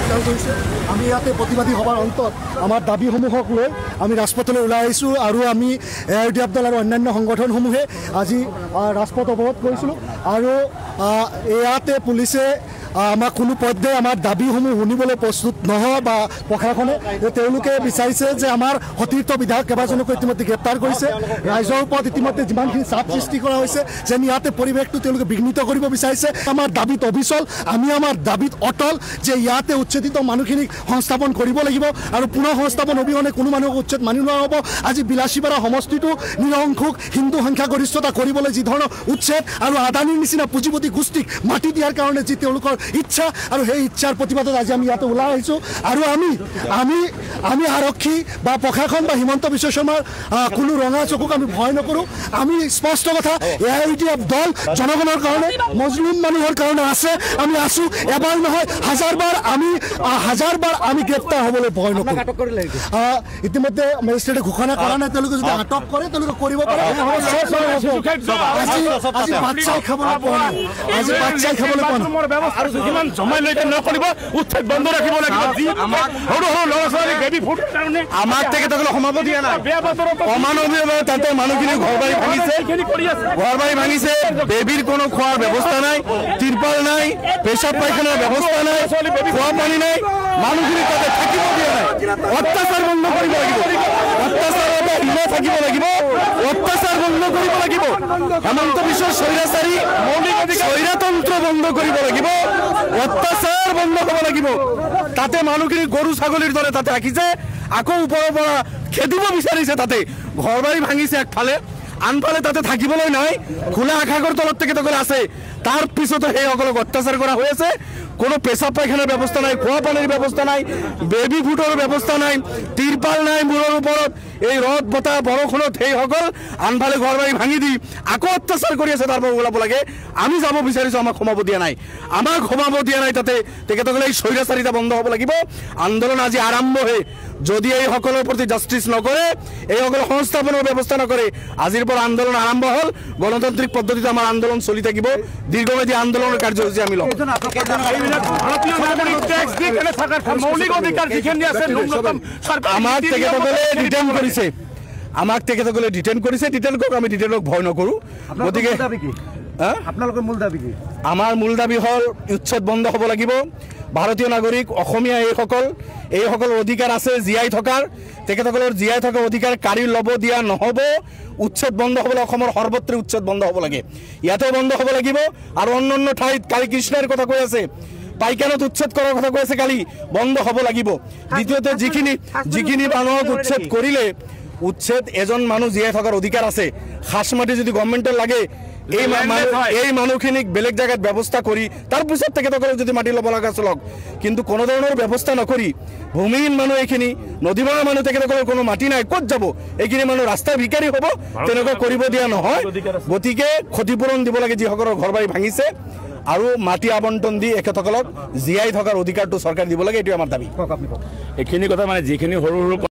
স্বীকাৰ কৰিছে। আমি ইয়াতে প্ৰতিবাদী সভাৰ অন্তত আমাৰ দাবীসমূহক লৈ আমি ৰাজপথলৈ ওলাই আহিছোঁ আৰু আমি ARDF দল আৰু অন্যান্য সংগঠনসমূহে আজি ৰাজপথ অৱৰোধ কৰিছিলোঁ আৰু ইয়াতে পুলিচে আমাক কোনো পৰ্যায়ে আমাৰ দাবীসমূহ শুনিবলৈ প্ৰস্তুত নহয় বা প্ৰশাসনে তেওঁলোকে বিচাৰিছে যে আমাৰ সতীৰ্থ বিধায়ক কেইবাজনকো ইতিমধ্যে গ্ৰেপ্তাৰ কৰিছে। ৰাইজৰ ওপৰত ইতিমধ্যে যিমানখিনি চাপ সৃষ্টি কৰা হৈছে যেন ইয়াতে পৰিৱেশটো তেওঁলোকে বিঘ্নিত কৰিব বিচাৰিছে। আমাৰ দাবীত অবিচল, আমি আমাৰ দাবীত অটল যে ইয়াতে উচ্ছেদিত মানুহখিনিক সংস্থাপন কৰিব লাগিব আৰু পুনৰ সংস্থাপন অবিহনে কোনো মানুহক উচ্ছেদ মানি লোৱা হ'ব। আজি বিলাসীপাৰা সমষ্টিটো নিৰংকুশ হিন্দু সংখ্যাগৰিষ্ঠতা কৰিবলৈ যি ধৰণৰ উচ্ছেদ আৰু আদানীৰ নিচিনা পুঁজিপতি গোষ্ঠীক মাটি দিয়াৰ কাৰণে যি তেওঁলোকৰ ইচ্ছা আৰু সেই ইচ্ছাৰ প্ৰতিবাদত আজি আমি ইয়াতে ওলাই আহিছোঁ আৰু আমি আৰক্ষী বা প্ৰশাসন বা হিমন্ত বিশ্ব শৰ্মাৰ কোনো ৰঙা চকুক আমি ভয় নকৰোঁ। আমি স্পষ্ট কথা ARDF দল জনগণৰ কাৰণে মজলুম মানুহৰ কাৰণে আছে, আমি আছোঁ। এবাৰ নহয় হাজাৰবাৰ আমি গ্ৰেপ্তাৰ হ'বলৈ ভয় নকৰোঁ। ইতিমধ্যে মেজিষ্ট্ৰেটে ঘোষণা কৰা নাই, তেওঁলোকে যদি আটক কৰে তেওঁলোকে কৰিব পাৰে। আজি ভাত চাই খাবলৈ পোৱা নাই, আজি ভাত চাই খাবলৈ পোৱা নাই। যিমান জমাই লৈ নকৰিব উচ্ছেদ বন্ধ ৰাখিব লাগিব। সৰু সৰু ল'ৰা ছোৱালী বেবী ফুড কাৰণে আমাক তেখেতসকলে সমাব দিয়া নাই। অমানৱীয়ভাৱে তাতে মানুহখিনি ঘৰ বাৰী ভাঙিছে, বেবীৰ কোনো খোৱাৰ ব্যৱস্থা নাই, তিৰপাল নাই, পেচাব পায়খানাৰ ব্যৱস্থা নাই, খোৱা পানী নাই, মানুহখিনি তাতে থাকিব দিয়া নাই। অত্যাচাৰ বন্ধ কৰিব লাগিব, অত্যাচাৰৰ পৰা থাকিব লাগিব, অত্যাচাৰ বন্ধ কৰিব লাগিব। হেমন্ত বিশ্বৰ স্বৈৰাচাৰী স্বৈৰতন্ত্ৰ বন্ধ কৰিব লাগিব, অত্যাচাৰ বন্ধ হ'ব লাগিব। তাতে মানুহখিনি গৰু ছাগলীৰ দৰে তাতে ৰাখিছে, আকৌ ওপৰৰ পৰা খেদিব বিচাৰিছে। তাতে ঘৰ বাৰী ভাঙিছে একফালে, আনফালে তাতে থাকিবলৈ নাই, খোলা আকাশৰ তলত তেখেতসকলে আছে। তাৰ পিছতো সেইসকলক অত্যাচাৰ কৰা হৈ আছে। কোনো পেচাব পায়খানাৰ ব্যৱস্থা নাই, খোৱা পানীৰ ব্যৱস্থা নাই, বেবী ফুডৰ ব্যৱস্থা নাই, তিৰপাল নাই মূৰৰ ওপৰত। এই ৰদ বতাহ বৰষুণত সেইসকল আনফালে ঘৰ বাৰী ভাঙি দি আকৌ অত্যাচাৰ কৰি আছে, তাৰ পৰা ওলাব লাগে। আমি যাব বিচাৰিছোঁ, আমাক সোমাব দিয়া নাই, তাতে তেখেতসকলে এই স্বৈৰাচাৰিতা বন্ধ হ'ব লাগিব। আন্দোলন আজি আৰম্ভহে, যদি এইসকলৰ প্ৰতি জাষ্টিছ নকৰে, এইসকল সংস্থাপনৰ ব্যৱস্থা নকৰে, আজিৰ পৰা আন্দোলন আৰম্ভ হ'ল। গণতান্ত্ৰিক পদ্ধতিত আমাৰ আন্দোলন চলি থাকিব, দীৰ্ঘম্যাদী আন্দোলনৰ কাৰ্যসূচী আমি ল'ম। আমাক তেখেতসকলে ডিটেইন কৰিছে, ডিটেইন কৰক, আমি ডিটেইনক ভয় নকৰোঁ। গতিকে আপোনালোকৰ মূল দাবী কি? আমাৰ মূল দাবী হ'ল উচ্ছেদ বন্ধ হ'ব লাগিব। ভাৰতীয় নাগৰিক অসমীয়া এইসকলৰ অধিকাৰ আছে জীয়াই থকাৰ, তেখেতসকলৰ জীয়াই থকাৰ অধিকাৰ কাঢ়ি ল'ব দিয়া নহ'ব। উচ্ছেদ বন্ধ হ'বলৈ অসমৰ সৰ্বত্ৰে উচ্ছেদ বন্ধ হ'ব লাগে, ইয়াতে বন্ধ হ'ব লাগিব। আৰু অন্যান্য ঠাইত কালি কৃষ্ণৰ কথা কৈ আছে, পাইকানত উচ্ছেদ কৰাৰ কথা কৈ আছে, কালি বন্ধ হ'ব লাগিব। দ্বিতীয়তে যিখিনি মানুহক উচ্ছেদ কৰিলে, উচ্ছেদ এজন মানুহ জীয়াই থকাৰ অধিকাৰ আছে। সাজ মাটি যদি গভৰ্ণমেণ্টৰ লাগে, এই মানুহখিনিক বেলেগ জেগাত ব্যৱস্থা কৰি তাৰপিছত তেখেতসকলক যদি মাটি ল'ব লগা চলক, কিন্তু কোনো ধৰণৰ ব্যৱস্থা নকৰি ভূমিহীন মানুহ, এইখিনি নদীমাৰা মানুহ, তেখেতসকলৰ কোনো মাটি নাই, ক'ত যাব? এইখিনি মানুহ ৰাস্তাৰ ভিকাৰী হ'ব, তেনেকুৱা কৰিব দিয়া নহয়। গতিকে ক্ষতিপূৰণ দিব লাগে যিসকলৰ ঘৰ বাৰী ভাঙিছে, আৰু মাটি আবণ্টন দি এখেতসকলক জীয়াই থকাৰ অধিকাৰটো চৰকাৰে দিব লাগে, এইটোৱে আমাৰ দাবী। এইখিনি কথা মানে যিখিনি সৰু সৰু